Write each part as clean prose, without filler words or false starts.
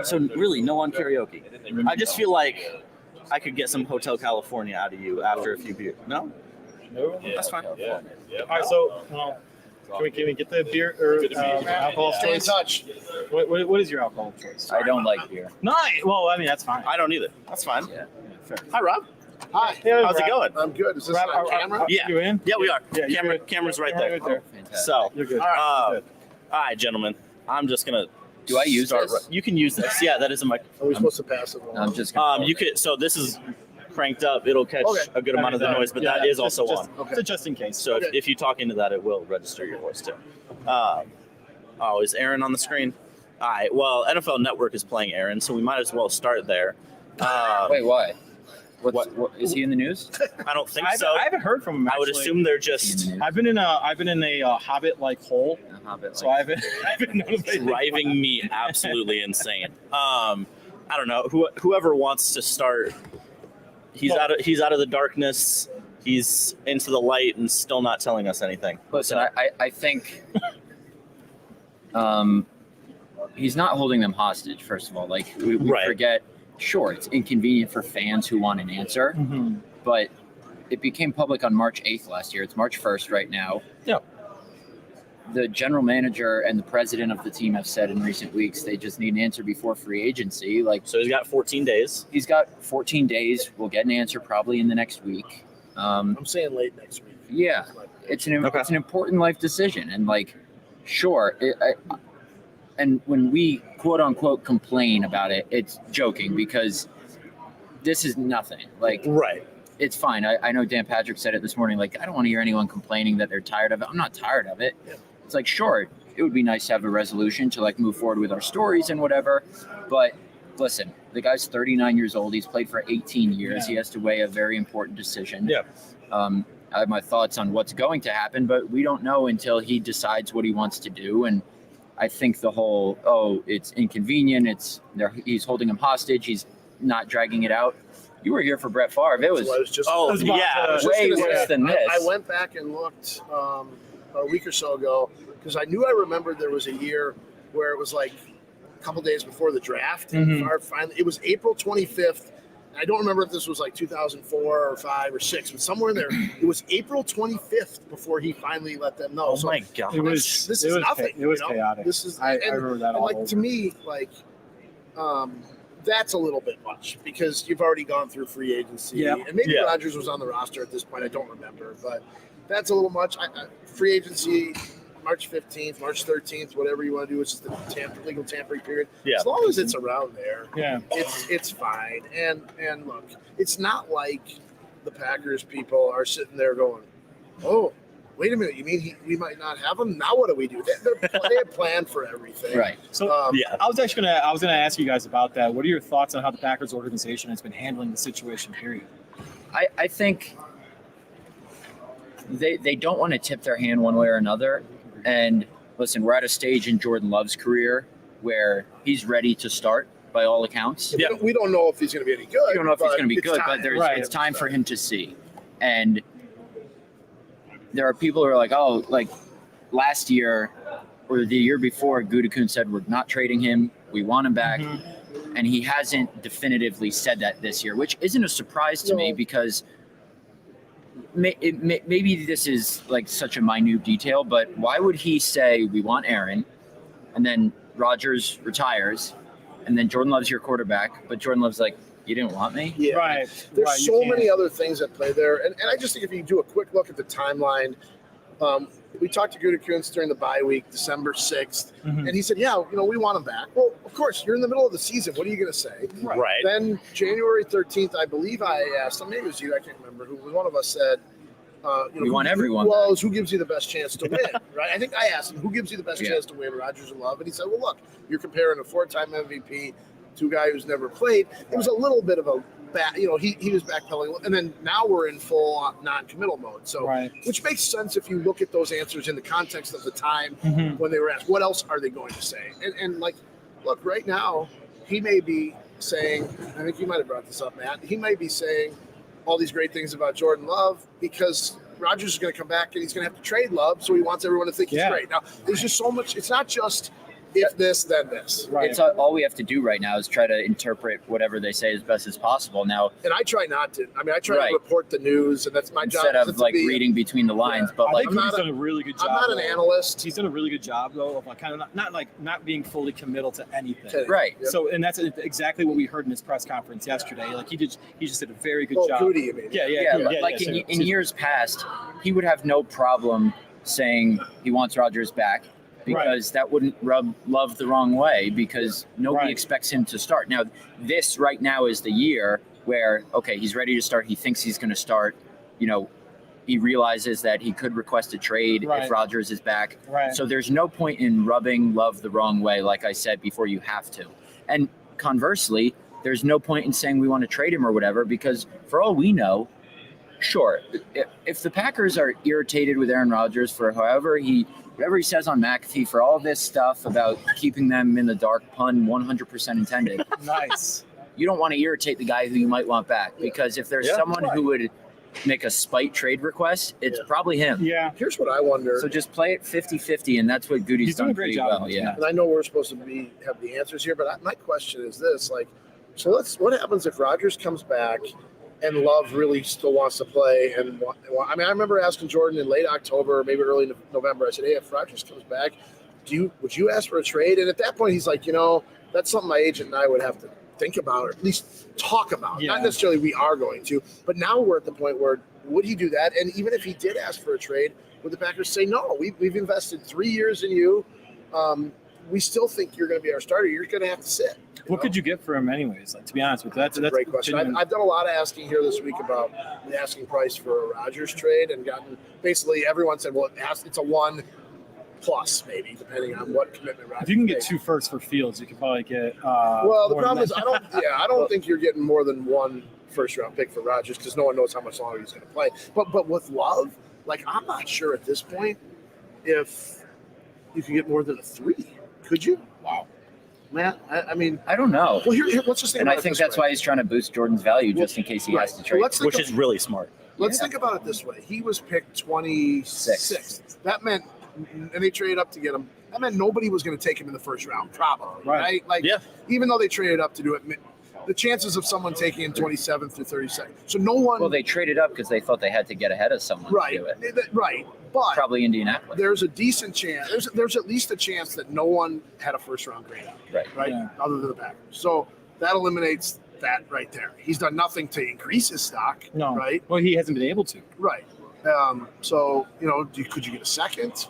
So really, no on karaoke. I just feel like I could get some Hotel California out of you after a few beers. No? No? That's fine. Yeah. All right, so can we get the beer or alcohol Stay in choice? touch. What is your alcohol choice? I don't like beer. No, well, I mean, that's fine. I don't either. That's fine. Yeah. Fair. Hi, Rob. Hi. Yeah, How's it going? I'm good. Is this Rob, on camera? Yeah. You in? Yeah, we are. Yeah, you're good. Camera's right Yeah, there. right there. Fantastic. So, You're good. all right, gentlemen. I'm just gonna. Do I use start. this? You can use this. Yeah, that is a mic. Are we supposed to pass it along? I'm just gonna You could. So this is cranked up. It'll catch Okay. a good amount of the noise, but that is also on. Okay. So just in case. So Okay. if you talk into that, it will register your voice too. Is Aaron on the screen? All right. Well, NFL Network is playing Aaron, so we might as well start there. Wait, why? What is he in the news? I don't think I so. haven't heard from him. I would actually. assume they're just I've been in a Hobbit-like hole, so I haven't notified. driving me absolutely insane. I don't know. Whoever wants to start, he's out of the darkness. He's into the light and still not telling us anything. Listen, I think he's not holding them hostage. First of all, like we Right. forget. Sure, it's inconvenient for fans who want an answer, Mm-hmm. but it became public on March 8th last year. It's March 1st right now. Yeah. The general manager and the president of the team have said in recent weeks they just need an answer before free agency. So he's got 14 days. He's got 14 days. We'll get an answer probably in the next week. I'm saying late next week. Yeah, it's an important life decision, and and when we quote unquote complain about it, it's joking because this is nothing. Like, Right. it's fine. I know Dan Patrick said it this morning. Like, I don't want to hear anyone complaining that they're tired of it. I'm not tired of it. Yeah. It's like, sure, it would be nice to have a resolution to like move forward with our stories and whatever. But listen, the guy's 39 years old. He's played for 18 years. Yeah. He has to weigh a very important decision. Yeah. I have my thoughts on what's going to happen, but we don't know until he decides what he wants to do. And I think the whole, it's inconvenient. He's holding him hostage. He's not dragging it out. You were here for Brett Favre. It was So I was just. Oh, was about yeah. to- way gonna say, worse than this. I went back and looked a week or so ago because I knew I remembered there was a year where it was like a couple days before the draft. Mhm. Favre finally, it was April 25th. I don't remember if this was like 2004 or 5 or 6, but somewhere in there, it was April 25th before he finally let them know. Oh So my God. It was. this it is was nothing. It was you know? chaotic. This is I and- remember that and all like over. to me, like that's a little bit much because you've already gone through free agency, Yeah. and maybe Yeah. Rodgers was on the roster at this point. I don't remember, but that's a little much. Free agency, March 15th, March 13th, whatever you want to do, it's just the legal tampering period. Yeah. As long as it's around there, Yeah. it's fine. And look, it's not like the Packers people are sitting there going, "Oh, wait a minute, you mean we might not have him? Now what do we do?" They have planned for everything. right. So Yeah. I was gonna ask you guys about that. What are your thoughts on how the Packers organization has been handling the situation? Period. I think they don't want to tip their hand one way or another. And listen, we're at a stage in Jordan Love's career where he's ready to start by all accounts. Yeah, we don't know if he's going to be any good. We don't know if he's going to be it's good, time. but Right. it's time for him to see. And there are people who are like, oh, like last year or the year before, Gutekunst said, we're not trading him. We want him back. Mm-hmm. And he hasn't definitively said that this year, which isn't a surprise to me No. because maybe this is like such a minute detail, but why would he say we want Aaron and then Rodgers retires and then Jordan Love's your quarterback, but Jordan Love's like, you didn't want me? Yeah. Right. There's right, you so can't. many other things at play there. And I just think if you do a quick look at the timeline, we talked to Gutekunst during the bye week, December 6th, Mhm. and he said, yeah, we want him back. Well, of course, you're in the middle of the season. What are you going to say? Right. Then January 13th, I believe I asked, maybe it was you, I can't remember, who one of us said, We want everyone who gives you the best chance to win, right? I think I asked him, who gives you the best Yeah. chance to win, Rodgers or Love? And he said, well, look, you're comparing a 4-time MVP to a guy who's never played. It was a little bit of a he was backpedaling, and then now we're in full non-committal mode. So, Right. which makes sense if you look at those answers in the context of the time Mhm. when they were asked, what else are they going to say? And like, look, right now, he may be saying, I think you might have brought this up, Matt. He might be saying all these great things about Jordan Love because Rodgers is going to come back and he's going to have to trade Love, so he wants everyone to think Yeah. he's great. Now, there's just so much. It's not just if this, then this. Right. It's all we have to do right now is try to interpret whatever they say as best as possible. Now, And I try not to. I mean, I try Right. to report the news, and that's my instead job. of like reading between the lines, but I like think Goody's done a really good job. I'm not an though. analyst. He's done a really good job though of like kind of not being fully committal to anything. right. Yep. So, and that's exactly what we heard in his press conference yesterday. Like he just did a very good Oh, job. Goody, you mean? Yeah, like in years past, he would have no problem saying he wants Rodgers back because that wouldn't rub Love the wrong way because nobody expects him to start. Now, this right now is the year where, okay, he's ready to start. He thinks he's going to start. You know, he realizes that he could request a trade if Rodgers is back. Right. So there's no point in rubbing Love the wrong way, like I said before, you have to. And conversely, there's no point in saying we want to trade him or whatever because for all we know, sure, if the Packers are irritated with Aaron Rodgers for whatever he says on McAfee, for all this stuff about keeping them in the dark, pun 100% intended, Nice. you don't want to irritate the guy who you might want back because if there's someone who would make a spite trade request, it's probably him. Yeah. Here's what I wonder. So just play it 50-50, and that's what Goody's He's doing done a great pretty job. well. Yeah. And I know we're supposed to have the answers here, but my question is this: like, so what happens if Rodgers comes back and Love really still wants to play? And I mean, I remember asking Jordan in late October, maybe early November. I said, "Hey, if Rodgers comes back, would you ask for a trade?" And at that point, he's like, that's something my agent and I would have to think about, or at least talk about. Yeah. Not necessarily we are going to, but now we're at the point where would he do that? And even if he did ask for a trade, would the Packers say, no, we've invested 3 years in you. We still think you're going to be our starter. You're going to have to sit. What could you get for him anyways? Like, to be honest with you, that's a great question. I've done a lot of asking here this week about the asking price for a Rodgers trade and gotten basically everyone said, well, it's a 1+ maybe, depending on what commitment Rodgers If you can get makes. 2 firsts for Fields, you could probably get. Well, the more problem than is I don't think you're getting more than 1 first-round pick for Rodgers because no one knows how much longer he's going to play. But with Love, like I'm not sure at this point if you can get more than a 3. Could you? Wow. Man, I mean, I don't know. well, here let's just think And about I think it this that's way. why he's trying to boost Jordan's value just in case he has to Well, trade. let's think which is really smart. Let's think about it this way. He was picked 26th. That meant, and they traded up to get him. That meant nobody was going to take him in the first round, probably. Right? Like, even though they traded up to do it, the chances of someone taking him 27th through 32nd. So no one. Well, they traded up because they thought they had to get ahead of someone to do it. Right. But Probably Indianapolis. there's a decent chance. There's at least a chance that no one had a first round grade out. Right. Yeah. Other than the Packers. So that eliminates that right there. He's done nothing to increase his stock. No. Right. Well, he hasn't been able to. Right. So could you get a second?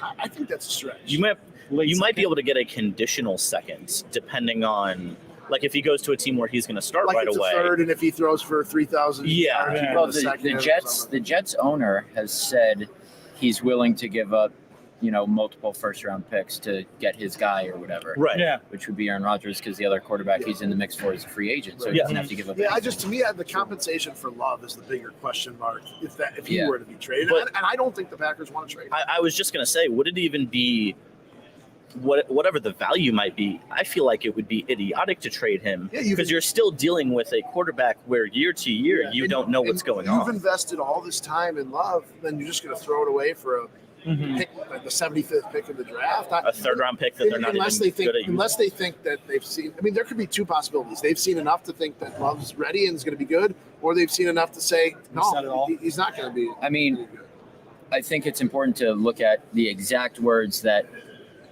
I think that's a stretch. You might Late be second. able to get a conditional second, depending on like if he goes to a team where he's going to start like right it's away. a third, and if he throws for 3,000, Yeah. Yeah. Well, the Jets owner has said he's willing to give up, multiple first round picks to get his guy or whatever. Right. Yeah. Which would be Aaron Rodgers because the other quarterback he's in the mix for is a free agent, so he Yeah. doesn't have to give up. Yeah, anything. to me, the compensation for Love is the bigger question mark if he Yeah. were to be traded, But- and I don't think the Packers want to trade him. I was just going to say, would it even be whatever the value might be? I feel like it would be idiotic to trade him Yeah, because you're still dealing with a quarterback where year to year you And- don't know what's and going You've on. invested all this time in Love, then you're just going to throw it away for a Mhm. pick, like the 75th pick of the draft. A third round pick that they're not unless even they think good at using. unless they think that they've seen. I mean, there could be 2 possibilities. They've seen enough to think that Love's ready and is going to be good, or they've seen enough to say Not at no, all. he's not going to be. I mean, good. I think it's important to look at the exact words that.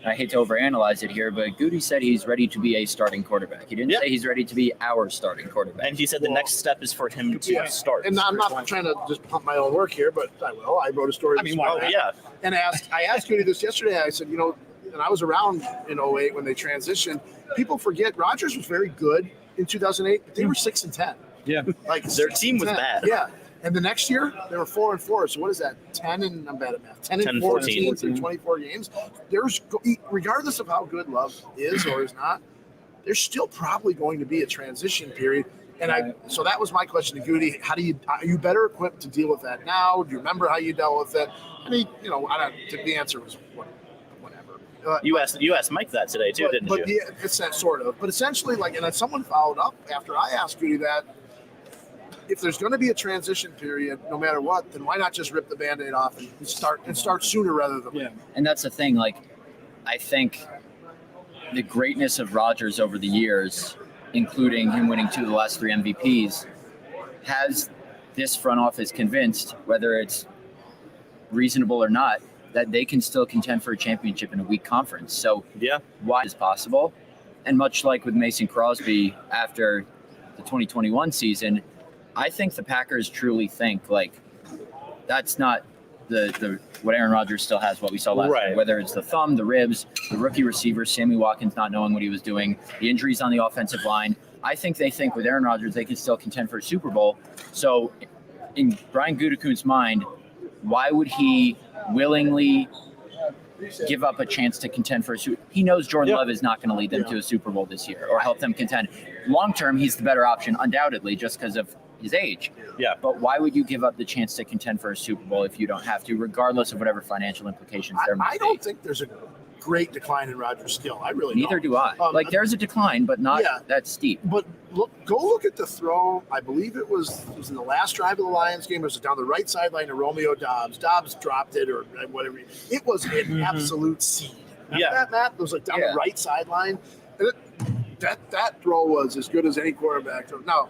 I hate to overanalyze it here, but Goody said he's ready to be a starting quarterback. He didn't Yeah. say he's ready to be our starting quarterback. And he said the Well, next step is for him to Yeah. start. And I'm not trying to just pump my own work here, but I will. I wrote a story. I mean, this why morning. yeah. And I asked Goody this yesterday. I said, and I was around in 08 when they transitioned. People forget Rodgers was very good in 2008, but they were 6-10. Yeah. Like Their team was 6-10. bad. Yeah. And the next year they were 4-4. So what is that? 10 and I'm bad at math. 10 and 14 through 24 games. Regardless of how good Love is or is not, there's still probably going to be a transition period. And so that was my question to Goody. Are you better equipped to deal with that now? Do you remember how you dealt with it? I mean, the answer was whatever. You asked Mike that today too, didn't you? Yeah, it's that sort of. But essentially, and then someone followed up after I asked Goody that. If there's going to be a transition period, no matter what, then why not just rip the Band-Aid off and start sooner rather than later? Yeah. And that's the thing. Like, I think the greatness of Rodgers over the years, including him winning 2 of the last 3 MVPs, has this front office convinced, whether it's reasonable or not, that they can still contend for a championship in a weak conference. So Yeah. why is possible? And much like with Mason Crosby after the 2021 season, I think the Packers truly think like that's not the what Aaron Rodgers still has, what we saw last Right. year, whether it's the thumb, the ribs, the rookie receivers, Sammy Watkins not knowing what he was doing, the injuries on the offensive line. I think they think with Aaron Rodgers they can still contend for a Super Bowl. So in Brian Gutekunst's mind, why would he willingly give up a chance to contend for a Super Bowl? He knows Jordan Love is not going to lead them to a Super Bowl this year or help them contend. Long term, he's the better option, undoubtedly, just because of his age. Yeah. But why would you give up the chance to contend for a Super Bowl if you don't have to, regardless of whatever financial implications there might I be? don't think there's a great decline in Rodgers' skill. I really Neither don't. do I. Like, there's a decline, but not that steep. But go look at the throw. I believe it was in the last drive of the Lions game. It was down the right sideline to Romeo Doubs. Doubs dropped it or whatever. It was an absolute seed. Yeah. That Matt? It was like down the right sideline. And that throw was as good as any quarterback throw. Now,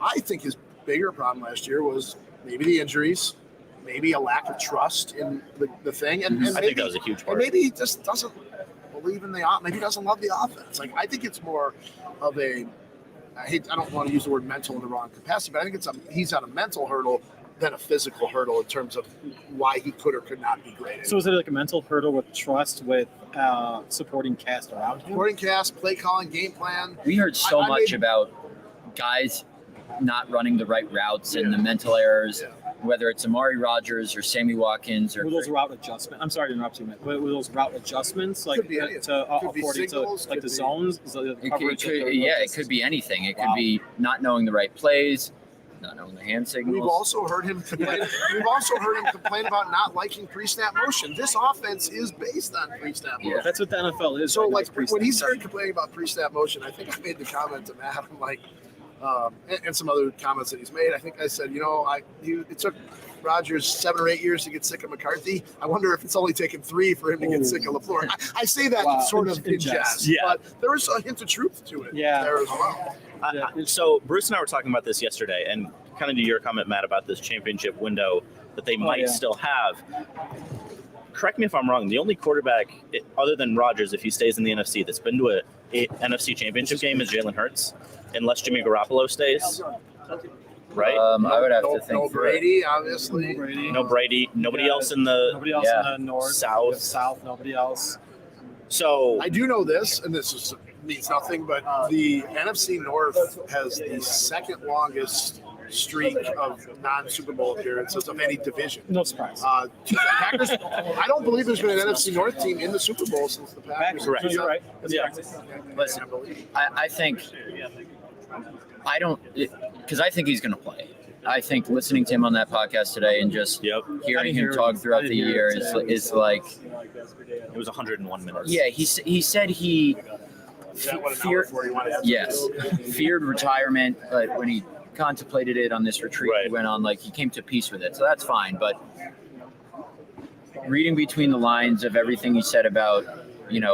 I think his bigger problem last year was maybe the injuries, maybe a lack of trust in the thing. And I think that was a huge part. And maybe he just doesn't believe in the offense. Maybe he doesn't love the offense. Like, I think it's more of a I don't want to use the word mental in the wrong capacity, but I think he's on a mental hurdle than a physical hurdle in terms of why he could or could not be great. So is it like a mental hurdle with trust with supporting cast around him? Supporting cast, play calling, game plan. We heard so much about guys not running the right routes and the mental errors, whether it's Amari Rodgers or Sammy Watkins or Were those route adjustments? I'm sorry to interrupt you, man. Were those route adjustments like Could be anything. to Could be according signals, to like could the be- zones? So the it coverage of the- it could be anything. It could be not knowing the right plays, not knowing the hand signals. We've also heard him complain. About not liking pre-snap motion. This offense is based on pre-snap motion. Yeah. That's what the NFL is. So, right now, like, is pre-snap when he motion. started complaining about pre-snap motion, I think I made the comment to Matt. I'm like, and some other comments that he's made. I think I said, it took Rodgers 7 or 8 years to get sick of McCarthy. I wonder if it's only taken 3 for him to get sick of LaFleur. I say that Wow. sort of In in jest, Yeah. but there is a hint of truth to it there as well. So Bruce and I were talking about this yesterday, and kind of to your comment, Matt, about this championship window that they might still have. Correct me if I'm wrong. The only quarterback other than Rodgers, if he stays in the NFC, that's been to a NFC championship game is Jalen Hurts, unless Jimmy Garoppolo stays. Right? I would have No to think through it. Brady, obviously. No Brady. Nobody else in the Nobody else Yeah. in the north, South. Nobody else. So I do know this, and this means nothing, but the NFC North has the second longest streak of non-Super Bowl appearances of any division. No surprise. Packers. I don't believe there's been an NFC North team in the Super Bowl since the Packers. Correct. You're right. That's Yeah. correct. Listen, I think I don't because I think he's going to play. I think listening to him on that podcast today and just Yep. hearing him talk throughout the year is like, It was 101 minutes. yeah, he said he feared retirement, but when he contemplated it on this retreat, he went on he came to peace with it. So that's fine. But reading between the lines of everything he said about,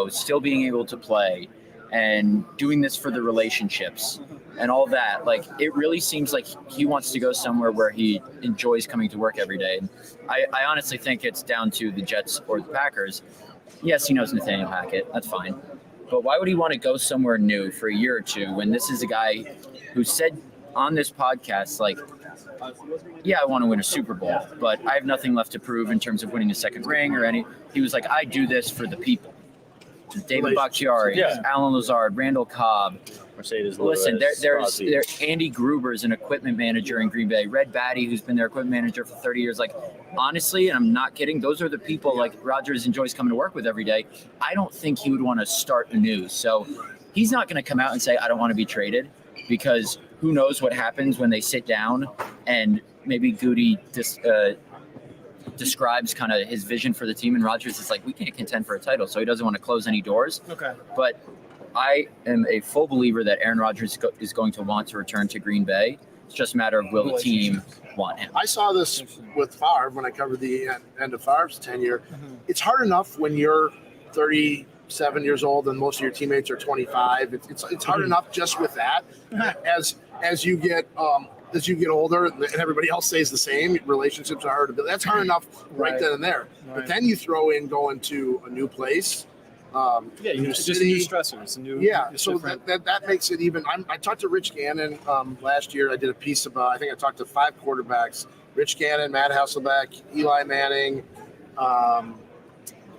still being able to play and doing this for the relationships and all that, it really seems like he wants to go somewhere where he enjoys coming to work every day. And I honestly think it's down to the Jets or the Packers. Yes, he knows Nathaniel Hackett. That's fine. But why would he want to go somewhere new for a year or two when this is a guy who said on this podcast, I want to win a Super Bowl, but I have nothing left to prove in terms of winning a second ring or any. He was like, I do this for the people. David Bakhtiari, Alan Lazard, Randall Cobb. Mercedes Listen, Lewis, there's Crosby. Andy Gruber is an equipment manager in Green Bay. Red Batty, who's been their equipment manager for 30 years. Honestly, and I'm not kidding, those are the people Rodgers enjoys coming to work with every day. I don't think he would want to start anew. So he's not going to come out and say, I don't want to be traded, because who knows what happens when they sit down and maybe Goody describes kind of his vision for the team, and Rodgers is like, we can't contend for a title, so he doesn't want to close any doors. Okay. But I am a full believer that Aaron Rodgers is going to want to return to Green Bay. It's just a matter of will the team want him. I saw this with Favre when I covered the end of Favre's tenure. It's hard enough when you're 30 7 years old and most of your teammates are 25. It's hard enough just with that. As you get older and everybody else stays the same, relationships are hard to build. That's hard enough right then and there. Right. But then you throw in going to a new place. It's just a new stressor. It's a new. It's so that makes it even. I talked to Rich Gannon last year. I did a piece about. I think I talked to 5 quarterbacks: Rich Gannon, Matt Hasselbeck, Eli Manning,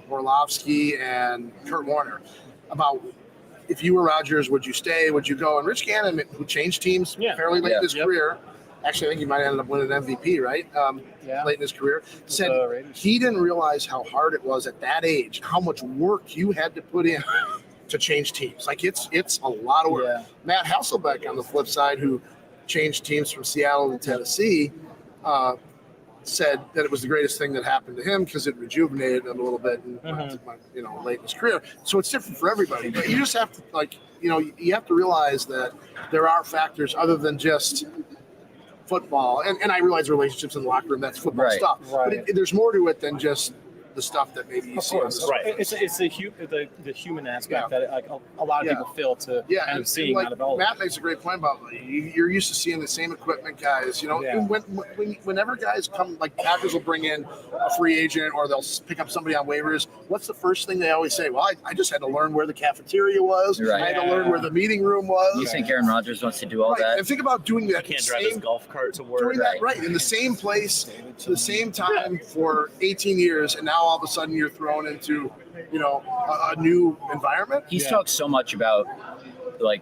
Orlovsky, and Kurt Warner about if you were Rodgers, would you stay? Would you go? And Rich Gannon, who changed teams fairly late in his career, actually I think he might have ended up winning an MVP, right? Late in his career, said he didn't realize how hard it was at that age, how much work you had to put in to change teams. Like it's a lot of work. Yeah. Matt Hasselbeck on the flip side, who changed teams from Seattle to Tennessee, said that it was the greatest thing that happened to him because it rejuvenated him a little bit and late in his career. So it's different for everybody, but you just have to you have to realize that there are factors other than just football, and I realize relationships in the locker room, that's football stuff. Right. But there's more to it than just the stuff that maybe you see. Right. It's the human aspect that like a lot of people fail to kind of seeing out of all. Matt makes a great point about you're used to seeing the same equipment guys. And whenever guys come, like Packers will bring in a free agent or they'll pick up somebody on waivers. What's the first thing they always say? Well, I just had to learn where the cafeteria was. Right. I had to learn where the meeting room was. You think Aaron Rodgers wants to do all that? And think about doing that. He can't drive his golf cart to work. Doing that in the same place, to the same time for 18 years, and now all of a sudden you're thrown into, a new environment. He's talked so much about, like,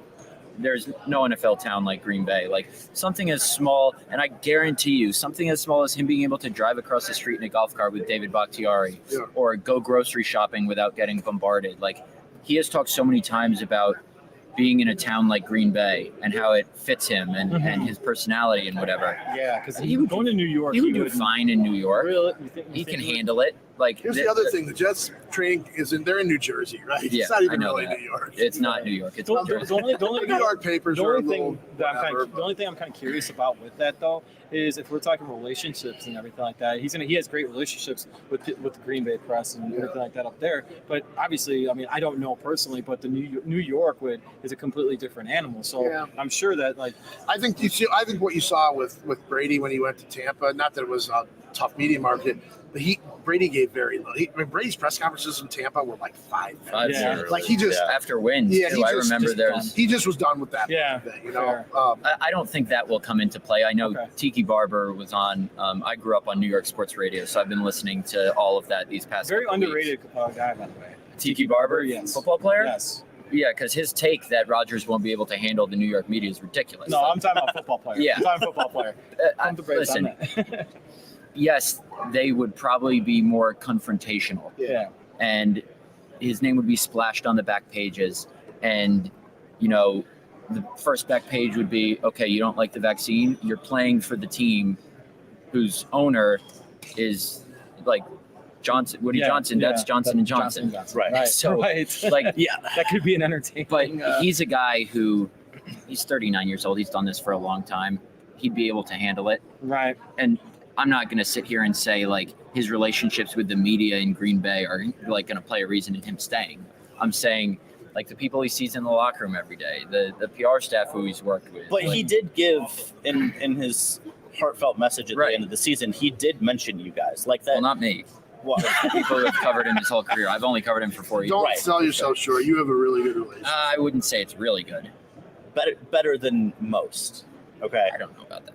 there's no NFL town like Green Bay. Like, something as small, and I guarantee you, something as small as him being able to drive across the street in a golf cart with David Bakhtiari or go grocery shopping without getting bombarded. Like, he has talked so many times about being in a town like Green Bay and how it fits him and his personality and whatever. Yeah, because he would go to New York. He would do fine in New York. Really? He can handle it. Like, here's the other thing: the Jets training they're in New Jersey, right? Yeah, it's not even I know really that. New York. It's not New York. It's The only New York papers the are a only little. thing that the only thing I'm kind of curious about with that though is if we're talking relationships and everything like that, he has great relationships with the Green Bay press and everything like that up there. But obviously, I mean, I don't know personally, but the New York is a completely different animal. So I'm sure that I think what you saw with Brady when he went to Tampa. Not that it was a tough media market, but Brady gave very low. Brady's press conferences in Tampa were like 5 minutes. Yeah. Like he just after wins. Yeah, too, I remember he just was done with that. Yeah, I don't think that will come into play. I know Tiki Barber was on. I grew up on New York sports radio, so I've been listening to all of that these past. Very couple underrated weeks. Guy, by the way. Tiki Barber, yes, football player. Yes. Yeah, because his take that Rodgers won't be able to handle the New York media is ridiculous. No, I'm talking about football player. Yeah. I'm talking football player. Listen, yes, they would probably be more confrontational. Yeah. And his name would be splashed on the back pages. And, the first back page would be, okay, you don't like the vaccine? You're playing for the team whose owner is like Woody Johnson. That's Johnson and Johnson. Right. So, that could be an entertaining. But he's a guy who, he's 39 years old. He's done this for a long time. He'd be able to handle it. Right. And I'm not going to sit here and say like his relationships with the media in Green Bay are like going to play a reason in him staying. I'm saying like the people he sees in the locker room every day, the PR staff who he's worked with. But he did give in his heartfelt message at the end of the season, he did mention you guys like that. Well, not me. What? People who have covered him his whole career. I've only covered him for 4 years. Don't sell yourself short. You have a really good relationship. I wouldn't say it's really good. Better than most. Okay. I don't know about that.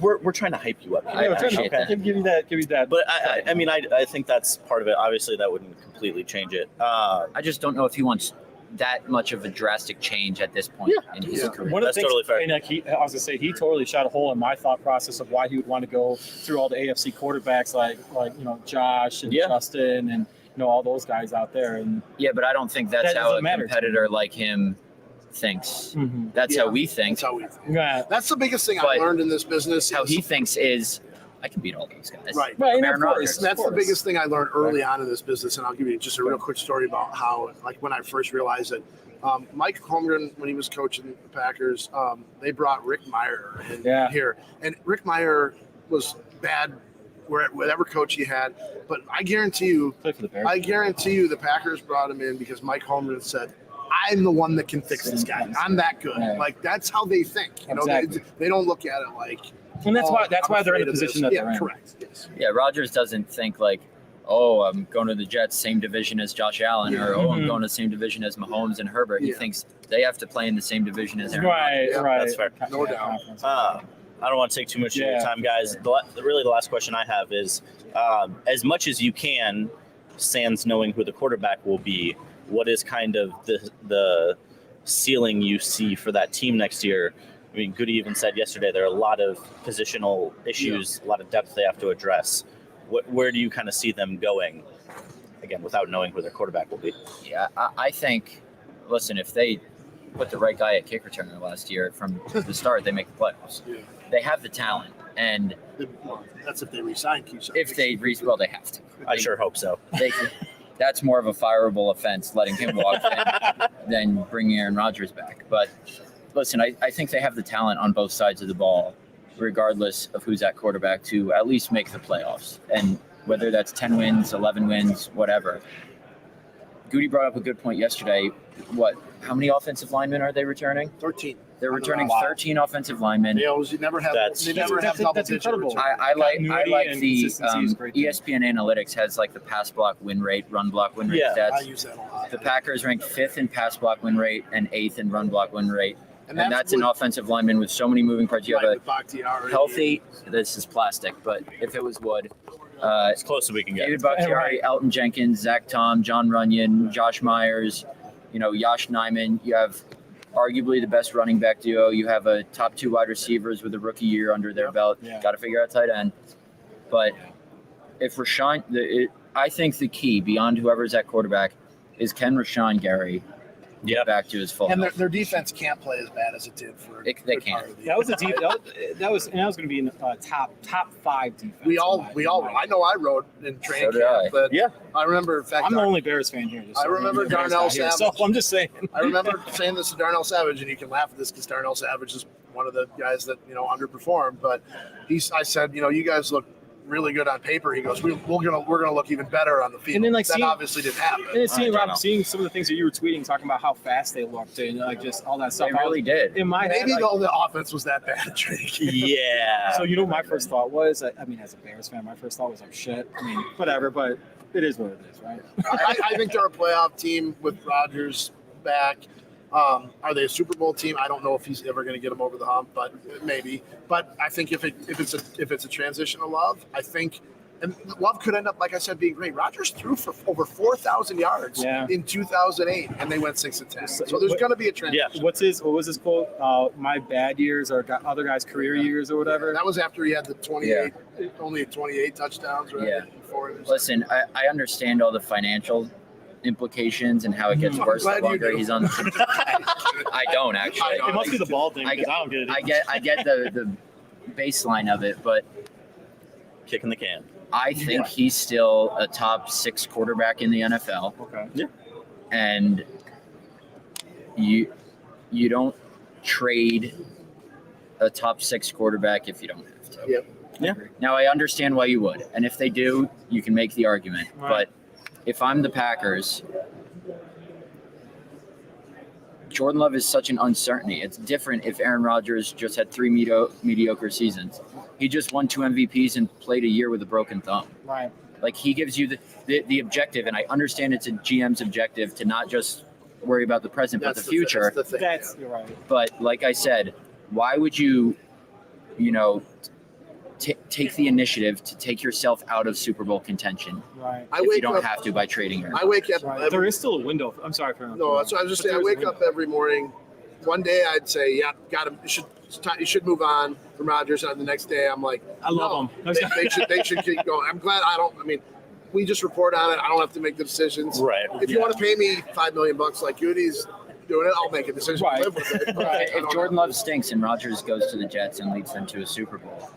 We're trying to hype you up. I appreciate that. Give you that. But I mean, I think that's part of it. Obviously, that wouldn't completely change it. I just don't know if he wants that much of a drastic change at this point in his career. One of the That's things, totally fair. And I was gonna say he totally shot a hole in my thought process of why he would want to go through all the AFC quarterbacks like Josh and Justin and all those guys out there. And but I don't think that's that how a matter competitor like him thinks. Mm-hmm. That's how we think. That's how we think. Yeah. That's the biggest thing I learned in this business. How he thinks is, I can beat all those guys. Right. And Aaron Rodgers. That's the biggest thing I learned early on in this business, and I'll give you just a real quick story about how, like, when I first realized it. Mike Holmgren, when he was coaching the Packers, they brought Rick Meyer in here, and Rick Meyer was bad whatever coach he had. But I guarantee you, Play for the Bears. the Packers brought him in because Mike Holmgren said, I'm the one that can fix this guy. I'm that good. Yeah. Like, that's how they think. You know, Exactly. they don't look at it like, And that's why I'm they're in the afraid of position this. that they're in. Correct. Yes. Yeah, Rodgers doesn't think like, oh, I'm going to the Jets, same division as Josh Allen, or oh, I'm going to the same division as Mahomes and Herbert. He thinks they have to play in the same division as Aaron Rodgers. Yeah, Right. that's fair. No doubt. I don't want to take too much of your time, guys. Really, the last question I have is, as much as you can, sans knowing who the quarterback will be, what is kind of the ceiling you see for that team next year? I mean, Goody even said yesterday there are a lot of positional issues, a lot of depth they have to address. Where do you kind of see them going, again, without knowing who their quarterback will be? Yeah, I think, listen, if they put the right guy at kick returner last year from the start, they make the playoffs. Yeah. They have the talent, and Well, that's if they resign Keyshawn. if they well, they have to. I sure hope so. That's more of a fireable offense, letting him walk in, than bringing Aaron Rodgers back. But listen, I think they have the talent on both sides of the ball, regardless of who's at quarterback, to at least make the playoffs. And whether that's 10 wins, 11 wins, whatever. Goody brought up a good point yesterday. How many offensive linemen are they returning? 13. They're returning Wow. 13 offensive linemen. They always never have. That's double that's digit incredible. return. I like Continuity and the consistency is great. ESPN Analytics has like the pass block win rate, run block win rate Yeah, stats. I use that a lot. The Packers ranked 5th in pass block win rate and 8th in run block win rate. And that's an offensive lineman with so many moving parts. You have a Bakhtiari. healthy, this is plastic, but if it was wood, As close as we can get. David Bakhtiari, Elton Jenkins, Zach Tom, John Runyon, Josh Myers, Yash Nyman. You have arguably the best running back duo. You have a top 2 wide receivers with a rookie year under their belt. Yeah. Got to figure out tight end. But if Rashawn, I think the key beyond whoever's at quarterback is can Rashawn Gary get back to his full And health? their defense can't play as bad as it did for. They a good can't. part of the That was a deep. That was going to be in top 5 defense. We all. I know I wrote in training So did I. camp, but Yeah. I remember. In fact, I'm the only Bears fan here. I remember I'm the Bears Darnell guy here, Savage. So I'm just saying. I remember saying this to Darnell Savage, and you can laugh at this because Darnell Savage is one of the guys that underperformed. But I said, you guys look really good on paper. He goes, we're gonna look even better on the field. And then, that obviously didn't happen. And then seeing Darnell. seeing some of the things that you were tweeting, talking about how fast they looked and just all that stuff. They really did. In my Maybe head, the offense was that bad at training camp. Yeah. so my first thought was, I mean, as a Bears fan, my first thought was, oh shit. I mean, whatever, but it is what it is, right? I think they're a playoff team with Rodgers back. Are they a Super Bowl team? I don't know if he's ever going to get them over the hump, but maybe. But I think if it's a transition of Love, I think. And Love could end up, like I said, being great. Rodgers threw for over 4,000 yards in 2008, and they went 6-10. So there's going to be a transition. Yeah. What was his quote? My bad years are other guys' career years or whatever. That was after he had the 28, only 28 touchdowns, right? Yeah. Before it was- Listen, I understand all the financial implications and how it gets worse the glad you longer do. he's on the team. I don't actually. It must be the ball thing I because I don't get it. I get the baseline of it, but Kicking the can. I think he's still a top 6 quarterback in the NFL. Okay. Yeah. And you don't trade a top 6 quarterback if you don't have to. Yep. Yeah. Now I understand why you would, and if they do, you can make the argument. Right. But if I'm the Packers, Jordan Love is such an uncertainty. It's different if Aaron Rodgers just had 3 mediocre seasons. He just won 2 MVPs and played a year with a broken thumb. Right. Like, he gives you the objective, and I understand it's a GM's objective to not just worry about the present, but the future. That's the thing. You're right. But like I said, why would you take the initiative to take yourself out of Super Bowl contention Right. I if you wake don't up. have to by trading her? I wake up. Right. There is still a window. I'm sorry for No, that's what I was just But saying. I there's a wake up window. every morning. One day I'd say, "Yeah, got him. You should move on from Rodgers." And the next day I'm like, I love no, him. They should keep going. I'm glad I don't. I mean, we just report on it. I don't have to make the decisions. Right. If you want to pay me $5 million like Goody's doing it, I'll make a decision. Right. To live with it. But I If don't Jordan know. Love stinks and Rodgers goes to the Jets and leads them to a Super Bowl,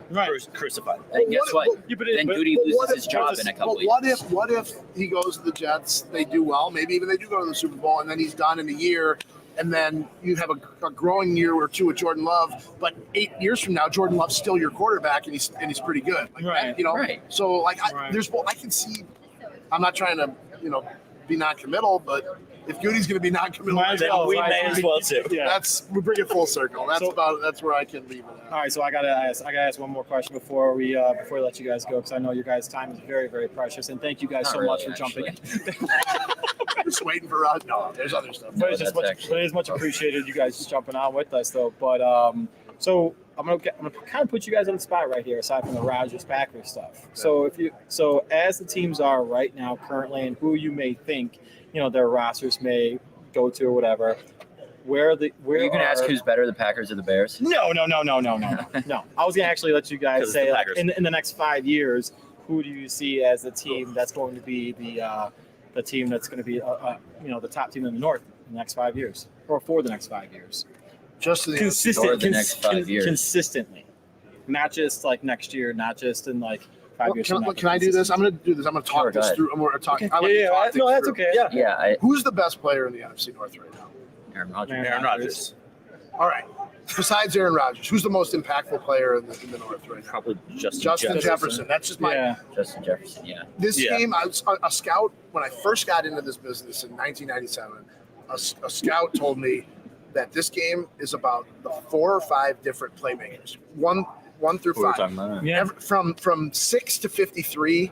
Right. Crucified. then guess what? Yeah, but Then but- Goody but what loses his if- job in a couple But weeks. what if he goes to the Jets? They do well. Maybe even they do go to the Super Bowl, and then he's done in a year. and then you have a growing year or two with Jordan Love, but 8 years from now, Jordan Love's still your quarterback, and he's pretty good. Like, Right. You know, Right. so like Right. there's I can see. I'm not trying to be non-committal, but if Goody's going to be non-committal, Might as Then well, we right? may as well too. Yeah. we bring it full circle. That's So- that's where I can leave it at. All right, so I gotta ask one more question before we let you guys go, because I know your guys' time is very, very precious, and thank you guys Not so really, much for jumping in. Just waiting for us. No, there's other stuff. But it's just that's much, actually- but it is much appreciated you guys just jumping on with us, though. But so I'm gonna kind of put you guys on the spot right here, aside from the Rodgers Packers stuff. So as the teams are right now, currently, and who you may think their rosters may go to or whatever, where Are you gonna ask who's better, the Packers or the Bears? No. No. I was gonna actually let you guys 'Cause say, the like, Packers. in the next 5 years, who do you see as the team that's going to be the team that's going to be the top team in the North in the next 5 years, or for the next 5 years? Just to the Or the next 5 years. Consistently, not just like next year, not just in like 5 years. from now, Can I do this? I'm going to do this. I'm going to talk Sure, go this ahead. through. I'm going to talk. Okay. I like to talk No, things that's through. okay. Yeah. Yeah, Who's the best player in the NFC North right now? Aaron Rodgers. Aaron Rodgers. All right. Besides Aaron Rodgers, who's the most impactful player in the North right now? Probably Justin Jefferson. That's just my. Yeah. Justin Jefferson. Yeah. This Yeah. game, I was a scout when I first got into this business in 1997. A scout told me that this game is about the 4 or 5 different playmakers, one through What we're 5. talking about. Yeah. From 6 to 53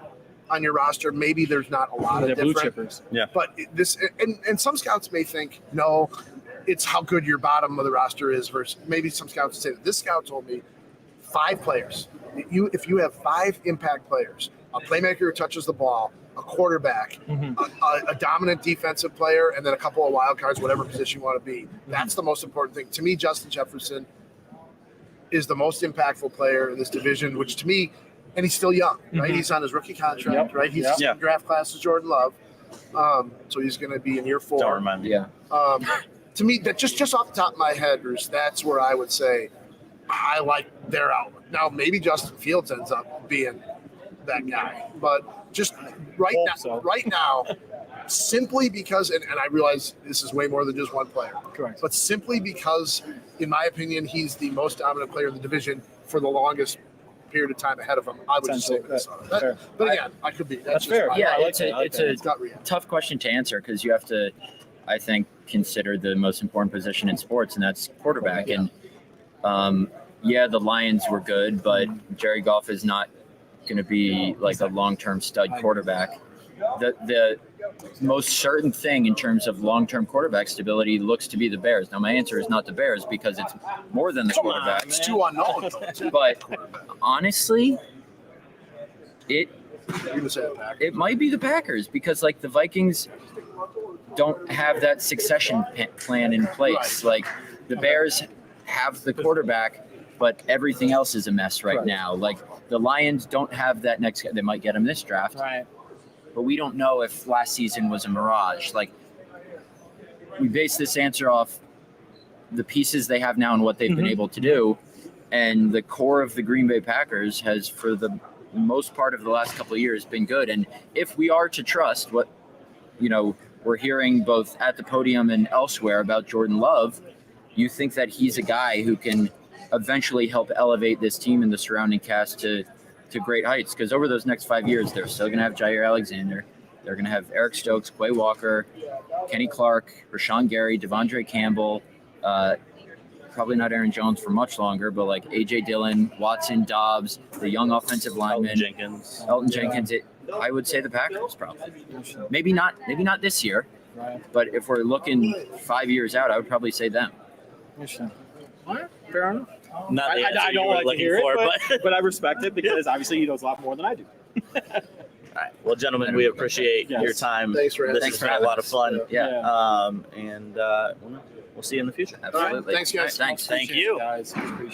on your roster, maybe there's not a lot They're of blue different. chippers. But this and some scouts may think no, it's how good your bottom of the roster is versus maybe some scouts say that. This scout told me 5 players. If you have 5 impact players, a playmaker who touches the ball, a quarterback, a dominant defensive player, and then a couple of wild cards, whatever position you want to be. That's the most important thing. To me, Justin Jefferson is the most impactful player in this division, which to me, and he's still young, right? He's on his rookie contract, Yep. right? He's Yep. the same draft class as Jordan Love. So he's going to be in year 4. Don't remind me. Yeah. To me, that just off the top of my head, Bruce, that's where I would say I like their outlook. Now, maybe Justin Fields ends up being that guy, but just right Hope now, so. right now, simply because, and I realize this is way more than just one player, Correct. but simply because, in my opinion, he's the most dominant player in the division for the longest period of time ahead of him. I would just say Essentially, Minnesota. fair. But again, I could be. That's just fair. my- Yeah, I like it's that. I like it's that. a It's gut reaction. tough question to answer because you have to, I think, consider the most important position in sports, and that's quarterback. And the Lions were good, but Jerry Goff is not going to be like a long-term stud quarterback. The most certain thing in terms of long-term quarterback stability looks to be the Bears. Now, my answer is not the Bears because it's more than the Come on, quarterback. It's too unknown. But honestly, You're going to say the Packers. it might be the Packers because like the Vikings don't have that succession plan in place. Like the Bears have the quarterback, but everything else is a mess right now. Like the Lions don't have that next guy. They might get him this draft, Right. but we don't know if last season was a mirage. Like we base this answer off the pieces they have now and what they've been able to do. And the core of the Green Bay Packers has, for the most part of the last couple of years, been good. And if we are to trust what, we're hearing both at the podium and elsewhere about Jordan Love, you think that he's a guy who can eventually help elevate this team and the surrounding cast to great heights. Because over those next 5 years, they're still going to have Jair Alexander. They're going to have Eric Stokes, Quay Walker, Kenny Clark, Rashawn Gary, Devondre Campbell, probably not Aaron Jones for much longer, but like A.J. Dillon, Watson, Dobbs, the young offensive lineman, Elton Jenkins. Jenkins. I would say the Packers probably. Maybe not this year, Right. but if we're looking 5 years out, I would probably say them. Interesting. All right. Fair enough. Not the answer I you don't were like to looking hear for, it, but I respect it because obviously he knows a lot more than I do. All right. Well, gentlemen, we appreciate Yes. your time. Thanks for This having has for been a having lot of us. fun. Yeah. And we'll see you in the future. Absolutely. Thanks, guys. Thanks. Thank you. Guys. Appreciate it.